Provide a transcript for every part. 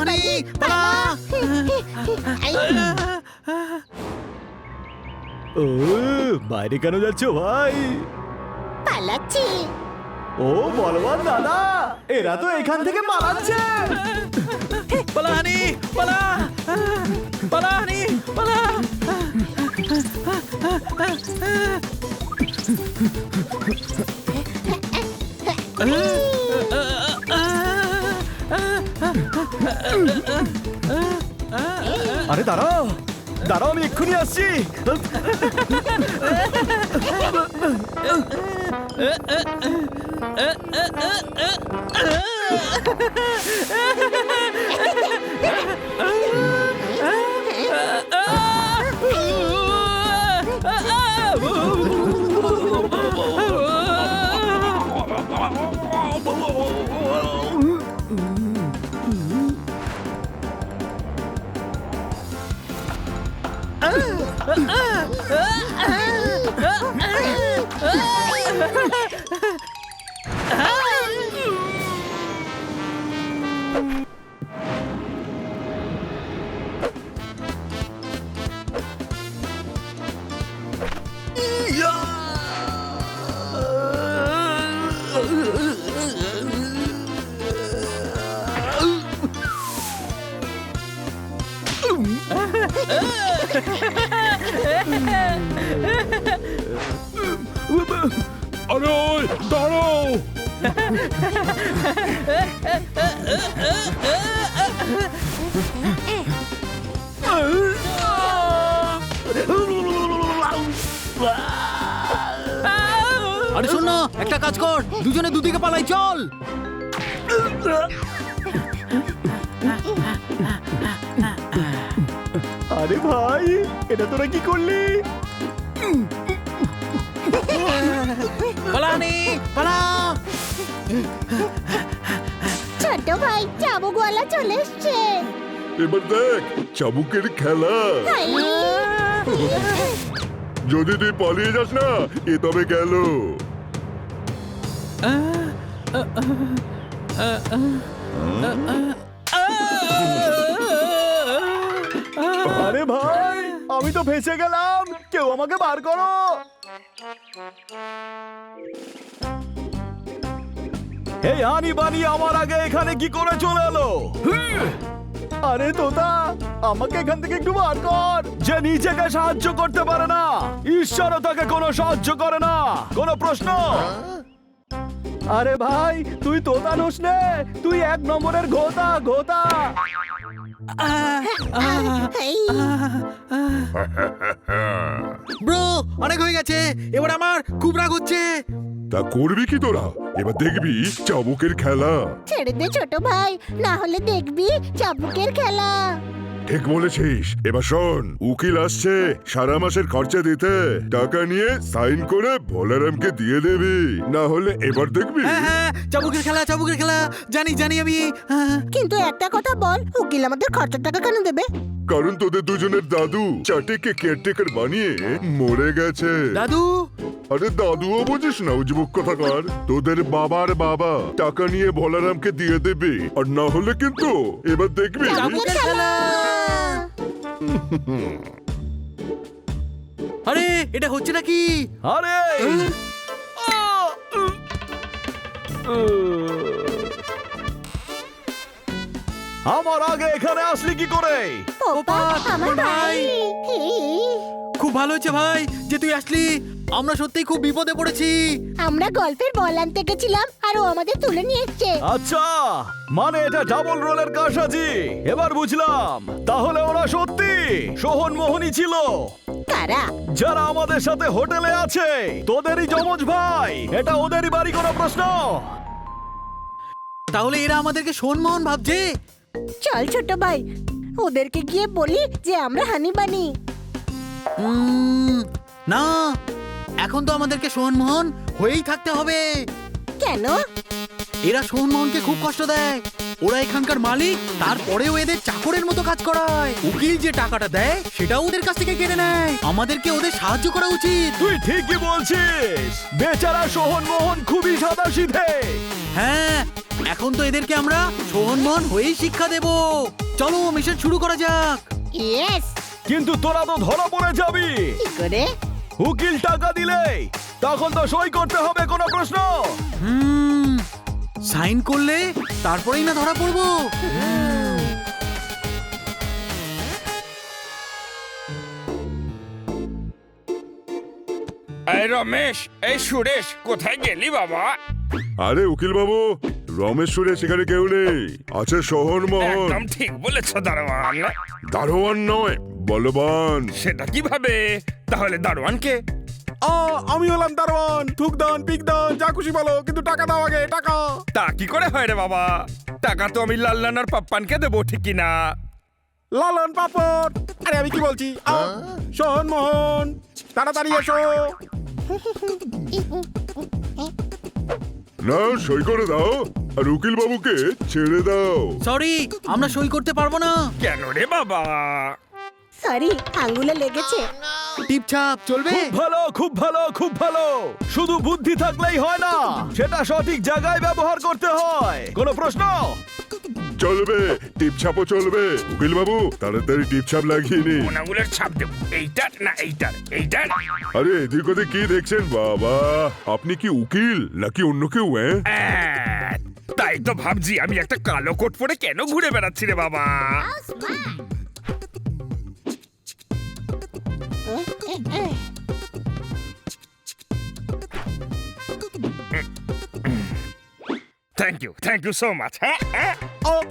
পালানি পালা। ও বাইরে কেন যাচ্ছ ভাই? পালাচ্ছি। ও বলবান দাদা, এরা তো এখান থেকে পালাচ্ছে। পালানি পালা পালানি পালা। আরে দাঁড়াও দাঁড়াও, আমি এক্ষুনি আসছি। আরে দাঁড়াও। আরে শোন না, একটা কাজ কর, দুজনে দুদিকে পালাই, চল। আরে ভাই, এটা তোরা কি করলি? পালানি পালা। ছোট ভাই চাবুকওয়ালা চলে এসছে। এবার দেখ চাবুকের খেলা। হাই। যদি তুই পালিয়ে যাস না, এ তবে গেল। আরে ভাই, আমি তো ফেঁসে গেলাম, কেউ আমাকে বার করো। এই হানি বানি আমার আগে এখানে কি করে চলে এলো? আরে তোতা, আমাকে এখান থেকে একটু বার কর। যে নিজেকে সাহায্য করতে পারে না, ঈশ্বরও তাকে কোনো সাহায্য করে না। কোনো প্রশ্ন? আরে ভাই, তুই তোতা নোস নে, তুই এক নম্বরের ঘোতা ঘোতা। হাই। ব্রো, অনেক হয়ে গেছে, এবার আমার খুব রাগ হচ্ছে। তা করবি কি তোরা? এবার দেখবি চাবুকের খেলা। ছেড়ে দে ছোট ভাই, না হলে দেখবি চাবুকের খেলা। ঠিক বলেছিস। এবার শোন, উকিল আসছে সারা মাসের খরচা দিতে। টাকা নিয়ে সাইন করে বলরামকে দিয়ে দেবি, না হলে এবার দেখবি। হ্যাঁ হ্যাঁ, চাবুকের খেলা, চাবুকের খেলা, জানি জানি আমি। কিন্তু একটা কথা বল, উকিল আমাদের খরচার টাকা কেন দেবে? কারণ তোদের দুজনের দাদু চাটেকে কেয়ারটেকার বানিয়ে মরে গেছে। দাদু? আরে দাদুও বুঝিস না, উজবুক কথাকার। তোদের বাবার বাবা টাকা নিয়ে বলরামকে দিয়ে দেবে, আর না হলে কিন্তু এবার দেখবি। চাবুকের খেলা। আরে এটা হচ্ছে নাকি? আরে আমার আগে এখানে আসলি কি করে? পোপা, আমার ভাই। খুব ভালো হয়েছে ভাই যে তুই আসলি, আমরা সত্যিই খুব বিপদে পড়েছি। আমরা গল্পের বল আনতে গেছিলাম আর ও আমাদের তুলে নিয়ে এসছে। আচ্ছা, মানে এটা ডাবল রোলের কারসাজি। এবার বুঝলাম, তাহলে ওরা সত্যি সোহন মোহনী ছিল। কারা? যারা আমাদের সাথে হোটেলে আছে, তোদেরই যমজ ভাই। এটা ওদেরই বাড়ি, কোনো প্রশ্ন? তাহলে এরা আমাদেরকে সোনমোহন ভাবছে। চল ছোট ভাই, ওদেরকে গিয়ে বলি যে আমরা হানি বানি। না, এখন তো আমাদেরকে সোনমোহন হয়েই থাকতে হবে। কেন? এরা সোনমোহনকে খুব কষ্ট দেয়। ওরা এখানকার মালিক, তারপরেও এদের চাকরের মতো কাজ করায়। উকিল যে টাকাটা দেয় সেটাও ওদের কাছ থেকে কেড়ে নেয়। আমাদেরকে ওদের সাহায্য করা উচিত। তুই ঠিকই বলছিস, বেচারা সোহন মোহন খুবই সাদাসিধে। হ্যাঁ, এখন তো এদেরকে আমরা সোহনমোহন হয়েই শিক্ষা দেব। চলো মিশন শুরু করা যাক। ইয়েস। কিন্তু তোরা তো ধরা পড়ে যাবি। কি করে? উকিল টাকা দিলে তখন তো সই করতে হবে, কোনো প্রশ্ন? সাইন করলে তারপরেই না ধরা পড়বো। এই রমেশ, এই সুরেশ, কোথায় গেলি বাবা? আরে উকিল বাবু, রমেশ্বরে সেখানে কেউ নেই, আছে সোহনমোহন। একদম ঠিক বলেছ দারোয়ান। দারোয়ান নয়, বলবান। সেটা কিভাবে? তাহলে দারোয়ানকে? আমি হলাম দারোয়ান। থুক দান, পিক দান, যা খুশি বলো, কিন্তু টাকা দাও আগে, টাকা। তা কি করে হয় রে বাবা? টাকা তো আমি লাল্লান আর পাপ্পানকে দেবো ঠিকই না। লালন পাপড়, আরে আমি কি বলছি? সোহনমোহন, তাড়াতাড়ি এসো। না, সই করে দাও আর উকিল বাবুকে ছেড়ে দাও। সরি, আমরা সই করতে পারবো না। কেন রে বাবা? সরি, আঙ্গুলে লেগেছে। টিপছাপ চলবে? খুব ভালো, খুব ভালো, খুব ভালো। শুধু বুদ্ধি থাকলেই হয় না, সেটা সঠিক জায়গায় ব্যবহার করতে হয়। কোনো প্রশ্ন? চলবে, টিপছাপও চলবে। উকিল বাবু, তাড়াতাড়ি টিপছাপ লাগিয়ে নি। কোন আঙুলের ছাপ দেবো? এইটার না এইটার? এইটার? আরে এদিক ওদিক কি দেখছেন বাবা? আপনি কি উকিল নাকি অন্য কেউ? তাই তো ভাবছি আমি একটা কালো কোট পরে কেন ঘুরে বেড়াচ্ছি রে বাবা। Thank you so much. হ্যাঁ,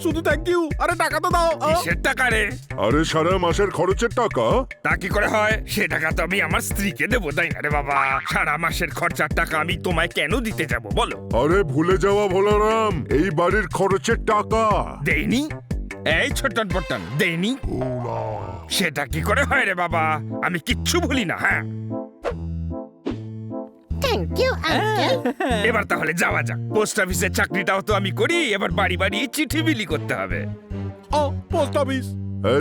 শুধু থ্যাংক ইউ। আরে টাকা তো দাও। কিসের টাকা রে? আরে সারা মাসের খরচের টাকা। তা কি করে হয়? সে টাকা তো আমি আমার স্ত্রীকে দেবো, তাই না রে বাবা? সারা মাসের খরচার টাকা আমি তোমায় কেন দিতে যাব বলো? আরে ভুলে যাওয়া ভোলারাম, এই বাড়ির খরচের টাকা দেইনি? এই ছোট্টন পট্টন, দেইনি? সেটা কি করে হয় রে বাবা? আমি কিচ্ছু ভুলি না। হ্যাঁ, থ্যাংক ইউ আঙ্কেল। এবার তাহলে যাওয়া যাক। পোস্ট অফিসের চাকরিটাও তো আমি করি, এবার বাড়ি বাড়ি চিঠি বিলি করতে হবে। Post office.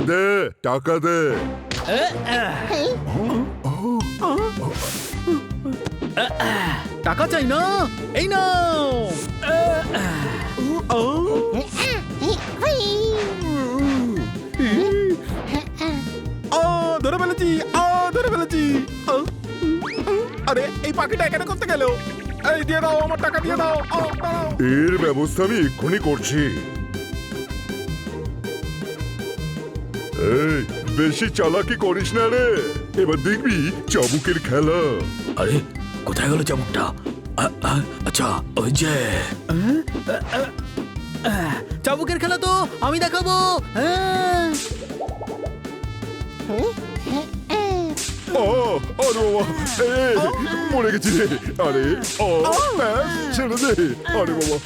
দে টাকা দে। টাকা চাই না? এই নাও। ধরে ফেলেছি, ধরে ফেলেছি। আরে এই পাখিটা এখানে করতে গেল। এই দিয়ে দাও, আমার টাকা দিয়ে দাও। দাঁড়াও। এর ব্যবস্থা আমি এক্ষুনি করছি। এই, বেশি চালাকি করিস না রে, এবার দেখবি চাবুকের খেলা। আরে কোথায় গেল চাবুকটা? আচ্ছা, ওই যে চাবুকের খেলা তো আমি দেখাবো। হ্যাঁ। আরে বাবা, মরে গেছি রে। আরে ছেড়ে দে। আরে বাবা,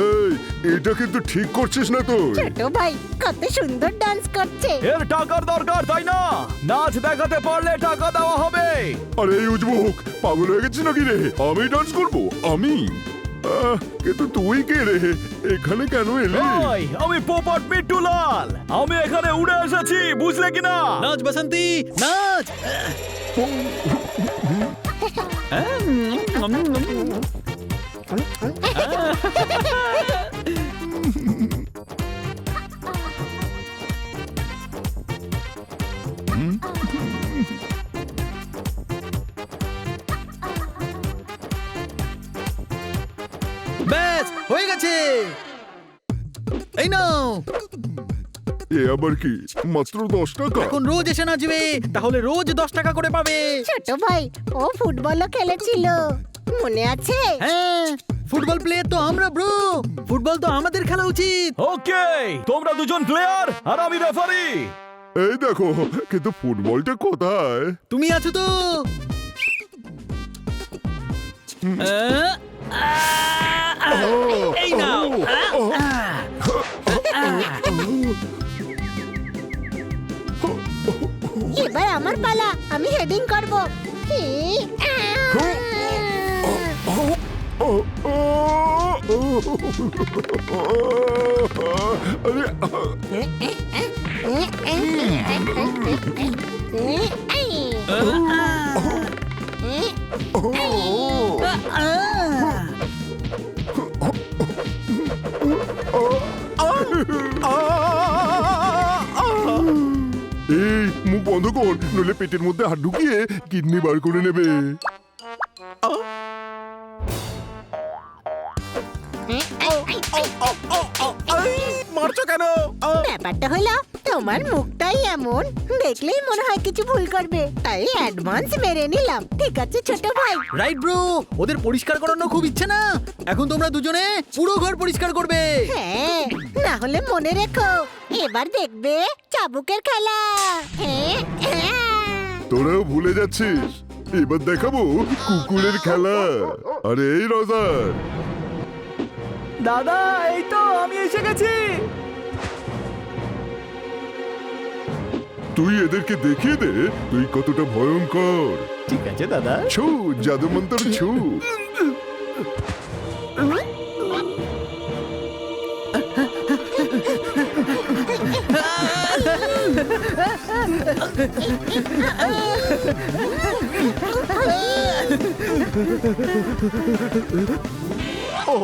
এই, এটা কিন্তু ঠিক করছিস না তুই। ছোট ভাই কত সুন্দর ডান্স করছে। এর টাকার দরকার, তাই না? নাচ দেখাতে পারলে টাকা দেওয়া হবে। আরে এই উজবুক, পাগল হয়ে গেছিস নাকি রে? আমি ডান্স করবো? আমি? কিন্তু তুই কে রে? এখানে কেন এলি? আমি পোপট মিট্টুলাল। আমি এখানে উড়ে এসেছি, বুঝলে কিনা? নাচ বাসন্তী, নাচ। ব্যাস হয়ে গেছে। এই নাও। এ আবার কি? মাত্র 10 টাকা? এখন রোজ এসে নাচবে, তাহলে রোজ 10 টাকা করে পাবে। ছোট ভাই ও ফুটবলও খেলেছিল, মনে আছে? হ্যাঁ, ফুটবল প্লেয়ার তো আমরা ব্রো। ফুটবল তো আমাদের খেলা উচিত। ওকে, তোমরা দুজন প্লেয়ার আর আমি রেফারি। এই দেখো, কিন্তু ফুটবলটা কোথায়? তুমি আছো তো? এই নাও। এবার আমার পালা, আমি হেডিং করব। মুখ বন্ধ কর, নইলে পেটের মধ্যে হাত ঢুকিয়ে কিডনি বার করে নেবে। মারছো কেন? ব্যাপারটা হলো তোমার মুখটাই এমন, দেখলেই মনে হয় কিছু ভুল করবে, তাই অ্যাডভান্স মেরে নিলাম। ঠিক আছে ছোট ভাই। রাইট ব্রো, ওদের পরিষ্কার করানোর খুব ইচ্ছে না? এখন তোমরা দুজনে পুরো ঘর পরিষ্কার করবে। হ্যাঁ, না হলে মনে রেখো, এবার দেখবে চাবুকের খেলা। হ্যাঁ, হ্যাঁ। তোরাও ভুলে যাচ্ছিস, এবার দেখাবো কুকুরের খেলা। আরে এই রজার, দাদা এই তো আমি এসে গেছি। তুই এদেরকে দেখিয়ে দে তুই কতটা ভয়ঙ্কর। ঠিক আছে দাদা। ছু, জাদু মন্তর ছু।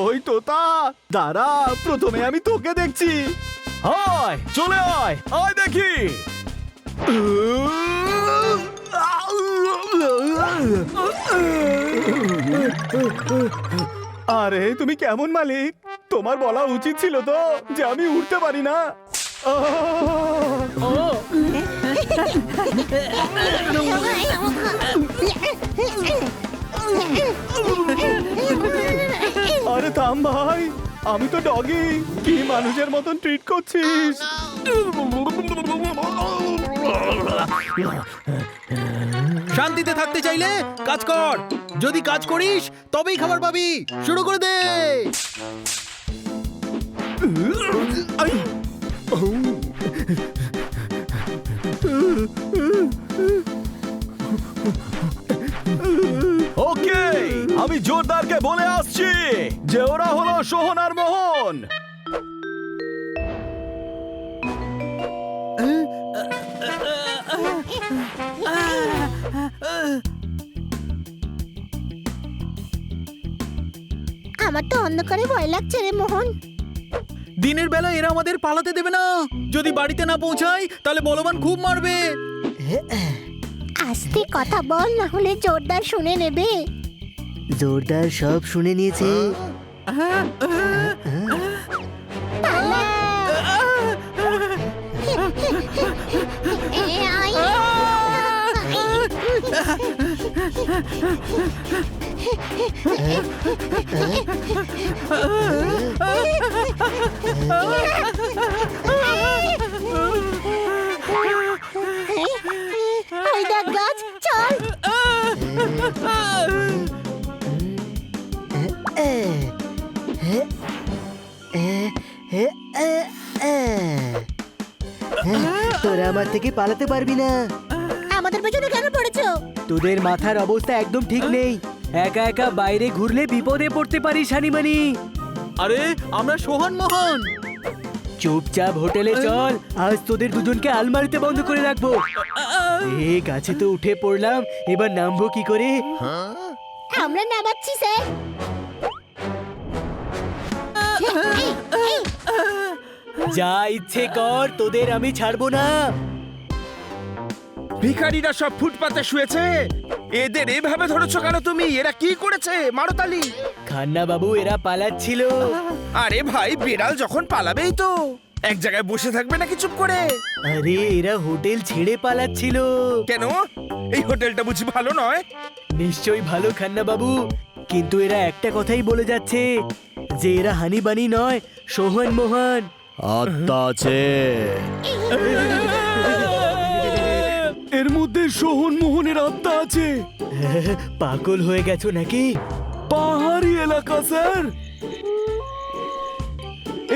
ওই তোতা, দাঁড়া, প্রথমে আমি তোকে দেখছি। হয় চলে আয়, আয় দেখি। আরে তুমি কেমন মালিক? তোমার বলা উচিত ছিল তো যে আমি উঠতে পারি না। আরে থাম ভাই, আমি তো ডগি, কি মানুষের মতন ট্রিট করছিস? শান্তিতে থাকতে চাইলে কাজ কর, যদি কাজ করিস তবেই খাবার পাবি। শুরু করে দে। ওকে, আমি জোরদারকে বলে আসছি যে ওরা হলো সোহন আর মোহন। আমার তো অন্ধকারে ভয় লাগছে রে মোহন। দিনের বেলা এরা আমাদের পালাতে দেবে না। যদি বাড়িতে না পৌঁছাই তাহলে বলবান খুব মারবে। আস্তে কথা বল, না হলে জোরদার শুনে নেবে। জোরদার সব শুনে নিয়েছে। পালা। ওই দেখ গাছ, চল। তোরা আমার থেকে পালাতে পারবি না। আমাদের পেছনে কেন পড়েছো? তোদের মাথার অবস্থা একদম ঠিক নেই। একা একা বাইরে ঘুরলে বিপদে পড়তে পারিস হানিমানি। আরে আমরা সোহন মোহন। চুপচাপ হোটেলে চল, আজ তোদের দুজনকে আলমারিতে বন্ধ করে রাখবো। এ গাছে তো উঠে পড়লাম, এবার নামবো কি করে? আমরা নামাচ্ছি স্যার। যা ইচ্ছে কর, তোদের আমি ছাড়বো না। ভিখারিরা সব ফুটপাতে শুয়েছে, এদের এভাবে ধরেছো কেন তুমি? এরা কি করেছে মারতালি? খান্না বাবু, এরা পালাচ্ছিল। আরে ভাই, বিড়াল যখন পালাবেই তো, এক জায়গায় বসে থাকবে নাকি চুপ করে? আরে এরা হোটেল ছেড়ে পালাচ্ছিল। কেন? এই হোটেলটা বুঝি ভালো নয়? নিশ্চয়ই ভালো খান্না বাবু, কিন্তু এরা একটা কথাই বলে যাচ্ছে যে এরা হানি বানি নয়, সোহন মোহন। আত্মা আছে, এর মধ্যে সোহন মোহনের আত্মা আছে। পাগল হয়ে গেছো নাকি? পাহাড়ি এলাকা স্যার,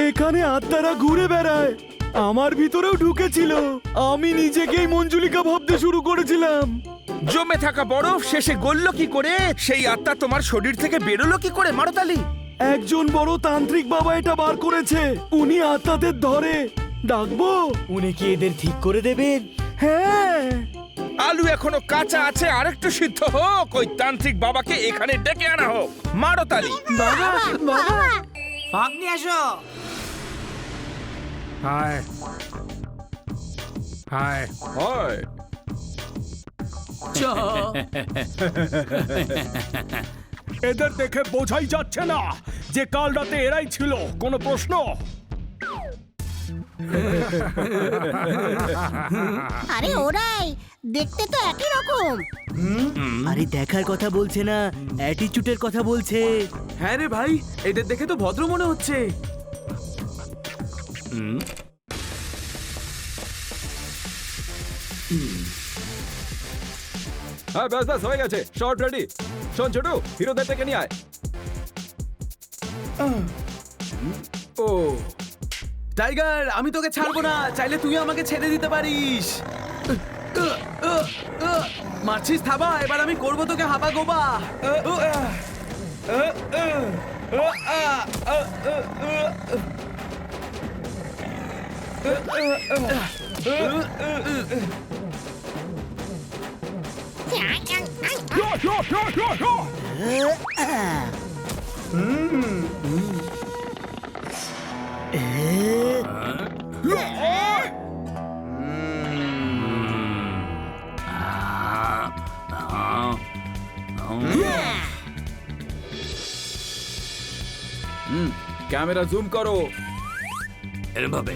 এখানে আত্মারা ঘুরে বেড়ায়। আমার ভিতরেও ঢুকেছিল, আমি নিজেকেই মঞ্জুলিকা ভাবতে শুরু করেছিলাম। জমে থাকা বরফ শেষে গলল কি করে? সেই আত্মা তোমার শরীর থেকে বেরোলো কি করে মারতালি? একজন বড় তান্ত্রিক বাবা এটা বার করেছে, উনি আত্মাদের ধরে। ডাকবো? উনি কি এদের ঠিক করে দেবেন? হ্যাঁ। আলু এখনো কাঁচা আছে, আরেকটু সিদ্ধ হোক। ওই তান্ত্রিক বাবাকে এখানে ডেকে আনা হোক। মারতালি। আপনি আসো। হায় হায়, হায়, আচ্ছা এদের দেখে বোঝাই যাচ্ছে না যে কাল রাতে এরাই ছিল। কোনো প্রশ্ন? আরে ওরাই, দেখতে তো একই রকম। আরে দেখার কথা বলছে না, অ্যাটিটিউডের কথা বলছে। হ্যাঁ রে ভাই, এদের দেখে তো ভদ্র মনে হচ্ছে। হ্যাঁ ব্যাস ব্যাস হয়ে গেছে, শর্ট রেডি। শোন ছোটু, হিরোদের থেকে নিয়ে আয়। ও টাইগার, আমি তোকে ছাড়বো না, চাইলে তুই আমাকে ছেড়ে দিতে পারিস। মারছিস থাবা, এবার আমি করবো তোকে হাবা গোবা। ক্যামেরা জুম করো। এরম ভাবে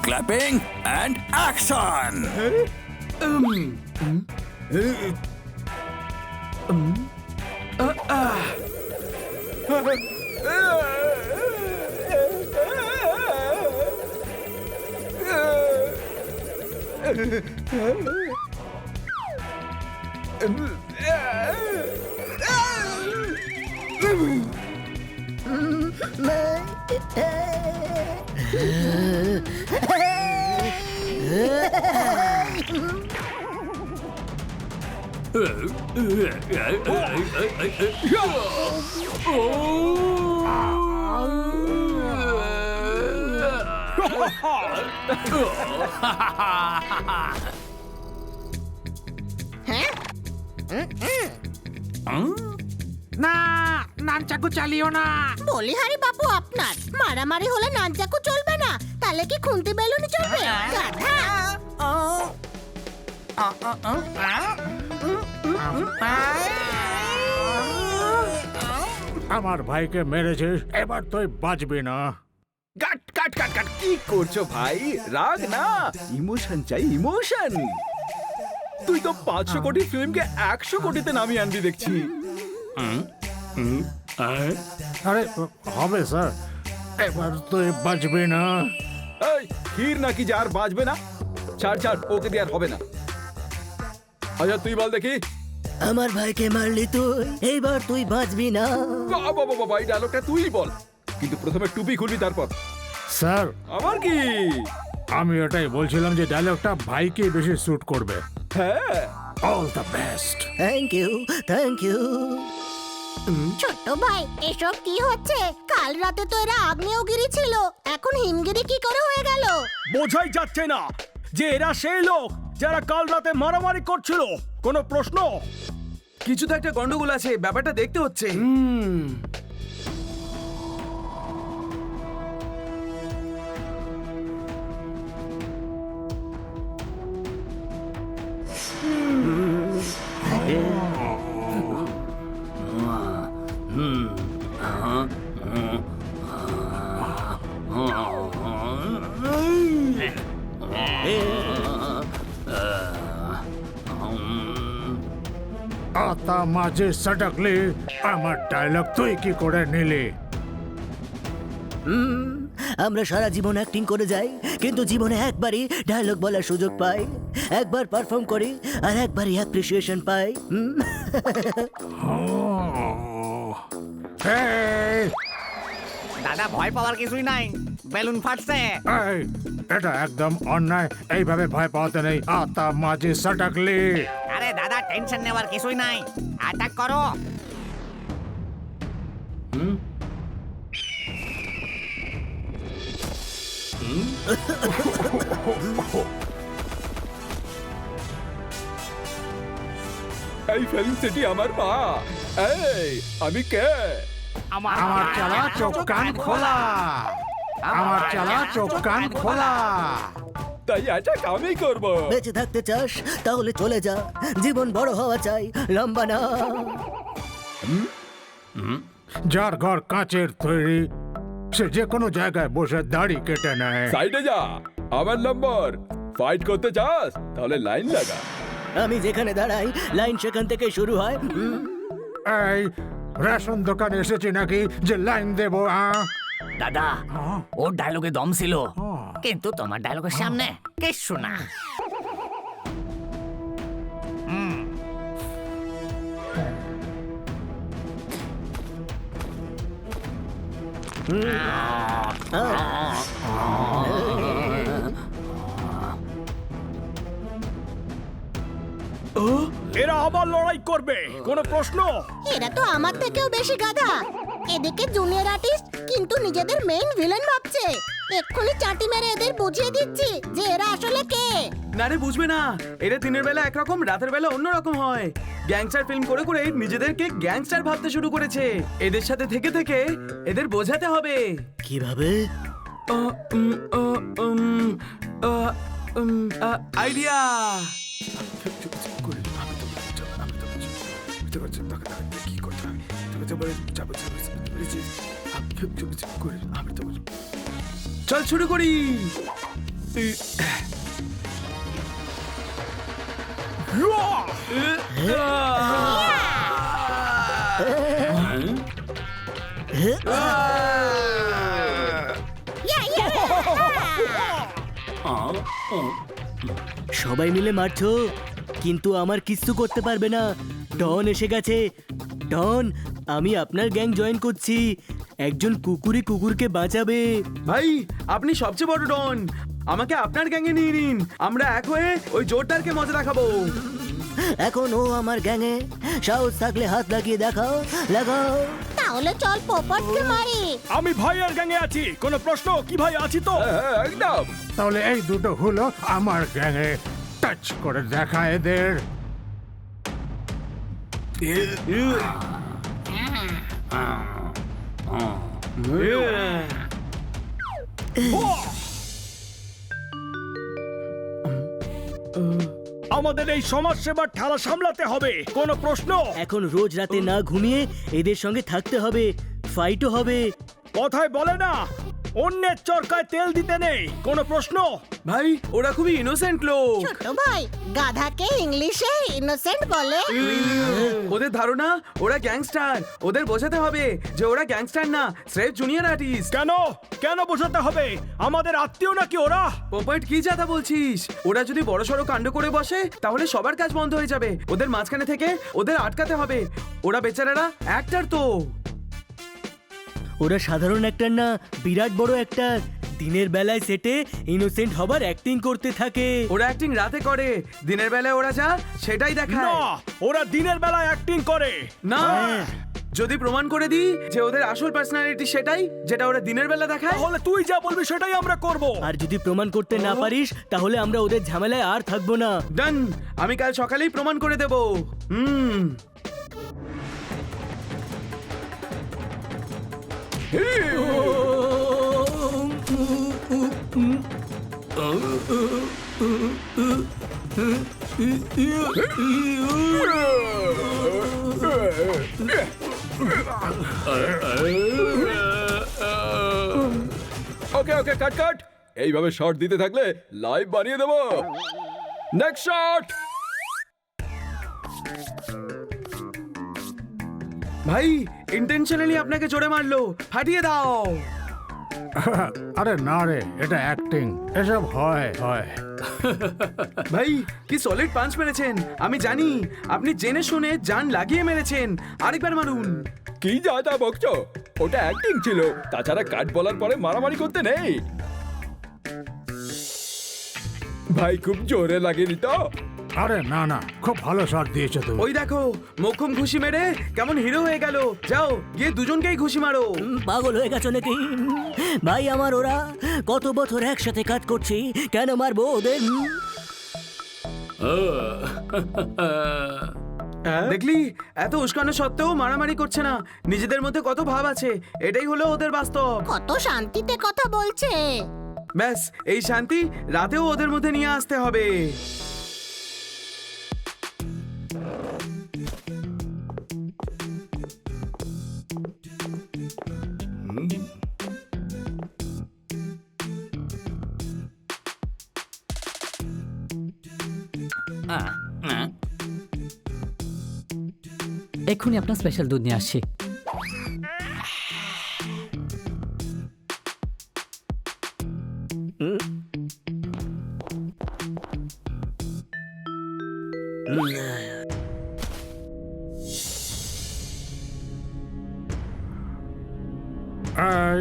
ক্ল্যাপিং অ্যান্ড অ্যাকশন। না, নানচাকু চালিও না। বলিহারি বাবু আপনার মারামারি হলে নানচাকু চলবে না, তাহলে কি খুন্তি বেলুনি চলবে? গাধা। আমার ভাইকে মেরেছিস, এবার তুই বাঁচবি না। কাট কাট কাট কাট, কি করছো ভাই? রাগ না, ইমোশন চাই, ইমোশন। তুই তো 500 কোটি ফিল্মকে 100 কোটিতে নামিয়ে আনবি দেখছি। আরে হবে স্যার, এবার তুই বাঁচবি না। এই ক্ষীর নাকি যে আর বাঁচবে না? ছাড় ছাড়, ওকে দিয়ে আর হবে না। আচ্ছা তুই বল দেখি। আমার ভাইকে মারলি তুই, এইবার তুই বাঁচবি না। বাবা বাবা, এই ডায়লগটা তুই বল, কিন্তু প্রথমে টুপি খুলবি তারপর। স্যার আমার কি? আমি এটাই বলছিলাম যে ডায়লগটা ভাইকে বেশি স্যুট করবে। হ্যাঁ, all the best. Thank you, thank you. ছোট্ট ভাই, এসব কি হচ্ছে? কাল রাতে তো এরা আগ্নেয়গিরি ছিল, এখন হিমগিরি কি করে হয়ে গেল? বোঝাই যাচ্ছে না যে এরা সেই লোক যারা কাল রাতে মারামারি করছিল। কোনো প্রশ্ন? কিছু তো একটা গন্ডগোল আছে, ব্যাপারটা দেখতে হচ্ছে। আতা মাঝে সটকলি আমার ডায়লগ তুই কি করে নিলি? আমরা সারা জীবন অ্যাক্টিং করে যাই, কিন্তু জীবনে একবারই ডায়লগ বলার সুযোগ পাই, একবার পারফর্ম করি আর একবারই অ্যাপ্রিসিয়েশন পাই। এই, দাদা ভয় পাওয়ার কিছুই নাই, বেলুন ফাটছে। এই, এটা একদম অন্যায়, এইভাবে ভয় পাওয়াতে নেই। আতা মাঝে সটকলি। আরে দাদা টেনশন নেওয়ার কিছুই নাই, অ্যাটাক করো। এই ফিল্ম সিটি আমার মা। এই আমি কে? আমার চালা চোখ কান খোলা, আমার চালা চোখ কান খোলা। তাই অ্যাটাক আমি করব। বেঁচে থাকতে চাস তাহলে চলে যা, জীবন বড় হওয়া চাই, লম্বা না। যার ঘর কাঁচের তৈরি সে যে কোনো জায়গায় বসে দাড়ি কেটে নেয়। সাইডে যা, আমার নম্বর। ফাইট করতে চাস তাহলে লাইন লাগা। আমি যেখানে দাঁড়াই লাইন সেখান থেকে শুরু হয়। এই রেশন দোকানে এসেছি নাকি যে লাইন দেবো? দাদা ওর ডায়লগে দম ছিল, কিন্তু তোমার ডায়লগের সামনে কিচ্ছু না। এরা আবার লড়াই করবে, কোনো প্রশ্ন? এরা তো আমার থেকেও বেশি গাধা। এদিকে জুনিয়র আর্টিস্ট কিন্তু নিজেদের মেইন ভিলেন ভাবছে। এক্ষুনি চাটি মেরে এদের বুঝিয়ে দিচ্ছি যে এরা আসলে কে। না রে, বুঝবে না। এরা দিনের বেলা একরকম, রাতের বেলা অন্যরকম হয়। গ্যাংস্টার ফিল্ম করে করে নিজেদেরকে গ্যাংস্টার ভাবতে শুরু করেছে। এদের সাথে থেকে থেকে এদের বোঝাতে হবে। কিভাবে? আইডিয়া। চল শুরু করি। সবাই মিলে মারছো, কিন্তু আমার কিচ্ছু করতে পারবে না। ডন এসে গেছে। ডন, আমি আপনার গ্যাং জয়েন করছি। একজন কুকুরই কুকুরকে বাঁচাবে। ভাই, আপনি সবচেয়ে বড় ডন। আমাকে আপনার গ্যাংয়ে নিয়ে নিন। আমরা এক হয়ে ওই জোরদারকে মজা দেখাবো। এখন ও আমার গ্যাংয়ে, সাহস থাকলে হাত লাগিয়ে দেখাও, লাগাও। তাহলে চল পোপটকে মারি। আমি ভাইয়ের গ্যাংয়ে আছি, কোনো প্রশ্ন? কি ভাই আছি তো? একদম। তাহলে এই দুটো হলো আমার গ্যাংয়ে। টাচ করে দেখা এদের। আমাদের এই সমাজ সেবার ঠেলা সামলাতে হবে, কোনো প্রশ্ন? এখন রোজ রাতে না ঘুমিয়ে এদের সঙ্গে থাকতে হবে, ফাইটও হবে। কথায় বলে না, অন্যের চরকায় তেল দিতে নেই, কোনো প্রশ্ন? ভাই, ওরা খুবই ইনোসেন্ট লোক। ছোট ভাই, গাধাকে ইংলিশে ইনোসেন্ট বলে। ওদের ধারণা ওরা গ্যাংস্টার। ওদের বোঝাতে হবে যে ওরা গ্যাংস্টার না, স্রেফ জুনিয়র আর্টিস্ট। কেন কেন বোঝাতে হবে? আমাদের আত্মীয় নাকি ওরা? পোপট, কি যাতা বলছিস? ওরা যদি বড়সড় কাণ্ড করে বসে তাহলে সবার কাজ বন্ধ হয়ে যাবে। ওদের মাঝখানে থেকে ওদের আটকাতে হবে। ওরা বেচারারা অ্যাক্টর তো। ওরা সাধারণ অ্যাক্টর না, বিরাট বড় অ্যাক্টর। দিনের বেলায় সেটে ইনোসেন্ট হবার অ্যাক্টিং করতে থাকে। ওরা অ্যাক্টিং রাতে করে, দিনের বেলায় ওরা যা সেটাই দেখায়। না, ওরা দিনের বেলায় অ্যাক্টিং করে না, যদি প্রমাণ করে দিই যে ওদের আসল পার্সোনালিটি সেটাই, যেটা ওরা দিনের বেলা দেখায়, তাহলে তুই যা বলবি সেটাই আমরা করব। আর যদি প্রমাণ করতে না পারিস তাহলে আমরা ওদের ঝামেলায় আর থাকবো না। ডান। আমি কাল সকালেই প্রমাণ করে দেব। ওকে ওকে, কাট কাট। এইভাবে শট দিতে থাকলে লাইভ বানিয়ে দেবো। Next shot. ভাই ইন্টেনশনালি আপনাকে জোরে মারলো, ফাটিয়ে দাও। আরে না রে, এটা অ্যাক্টিং, এসব হয় হয়। ভাই কি সলিড পাঞ্চ মেরেছেন, আমি জানি আপনি জেনে শুনে জান লাগিয়ে মেরেছেন, আরেকবার মারুন। কি যা তা বকছো, ওটা অ্যাক্টিং ছিল, তাছাড়া কাট বলার পরে মারামারি করতে নেই। ভাই খুব জোরে লাগেনি তো? আরে না না, খুব ভালো শট দিয়েছো তুমি। ওই দেখো মোক্ষম ঘুষি মেরে কেমন হিরো হয়ে গেল। যাও গিয়ে দুজনকেই ঘুষি মারো। পাগল হয়ে গেছো নাকি ভাই? আমার ওরা কত বছর একসাথে কাজ করছি, কেন মারবো ওদের? দেখলি এত উস্কানো সত্ত্বেও মারামারি করছে না, নিজেদের মধ্যে কত ভাব আছে, এটাই হলো ওদের বাস্তব। কত শান্তিতে কথা বলছে। ব্যাস এই শান্তি রাতেও ওদের মধ্যে নিয়ে আসতে হবে। এক্ষুনি আপনার স্পেশাল দুধ নিয়ে আসছি। এই,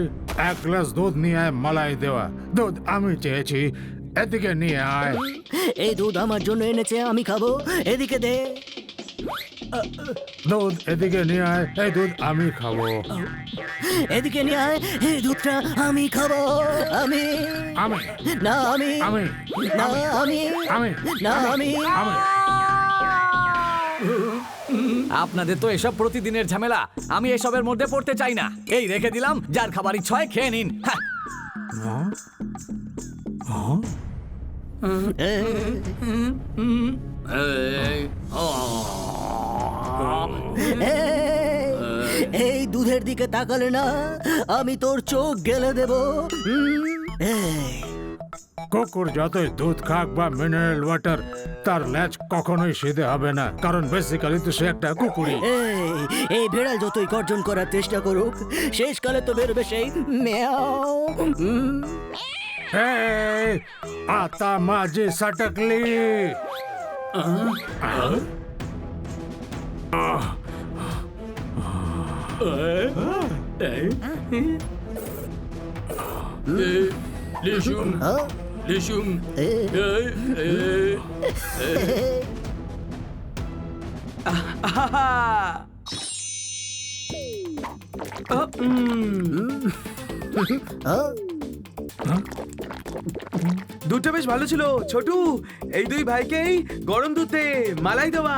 এক গ্লাস দুধ নিয়ে আয়, মালাই দেওয়া দুধ আমি চেয়েছি, এদিকে নিয়ে আয়। এই দুধ আমার জন্য এনেছে, আমি খাবো, এদিকে দে। দুধ এদিকে নিয়ে আয়, এই দুধ আমি খাবো। এদিকে নিয়ে আয়, এই দুধটা আমি খাবো। আমি আমি না, আমি আমি না, আমি আমি না, আমি আমি আপনাদের তো এসব প্রতিদিনের ঝামেলা, আমি এসবের মধ্যে পড়তে চাই না। এই রেখে দিলাম, যার খাবার ইচ্ছা হয় খেয়ে নিন। হ্যাঁ। এই দুধের দিকে তাকালে না, আমি তোর চোখ গেলে দেব। কুকুর যতই দুধ খাক বা মিনারেল ওয়াটার, তার ল্যাজ কখনোই সিধে হবে না, কারণ বেসিক্যালি তো সে একটা কুকুরই। এই বিড়াল যতই গর্জন করার চেষ্টা করুক, শেষকালে তো বেরোবে সেই ম্যাও। এই, आता माझी सटकली। লিশুম, লিশুম, দুধটা বেশ ভালো ছিল ছোটু, এই দুই ভাইকেই গরম দুধে মালাই দেওয়া।